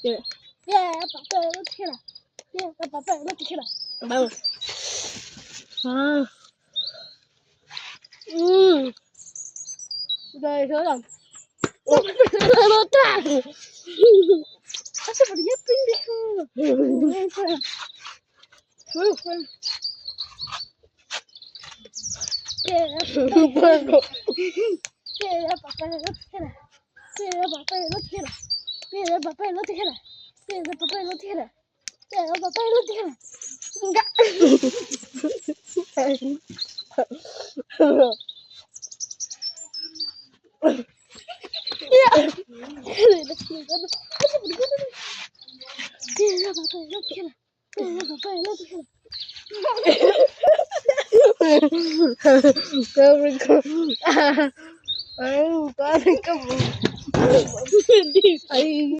Mira. Mira, papel, no tijera. Mira, papel, no tijera. Vamos. Ah. Rồi, thôi rồi. Bota! Pasa por allá, pendejo. Piedra, papel, no tijera. Piedra, papel, no tijera. Piedra, papel, no tijera. Piedra, papel, no tijera. Piedra, papel, no tijera. Ya. Piedra, papel, no tijera. Piedra, papel, no tijera. Ay,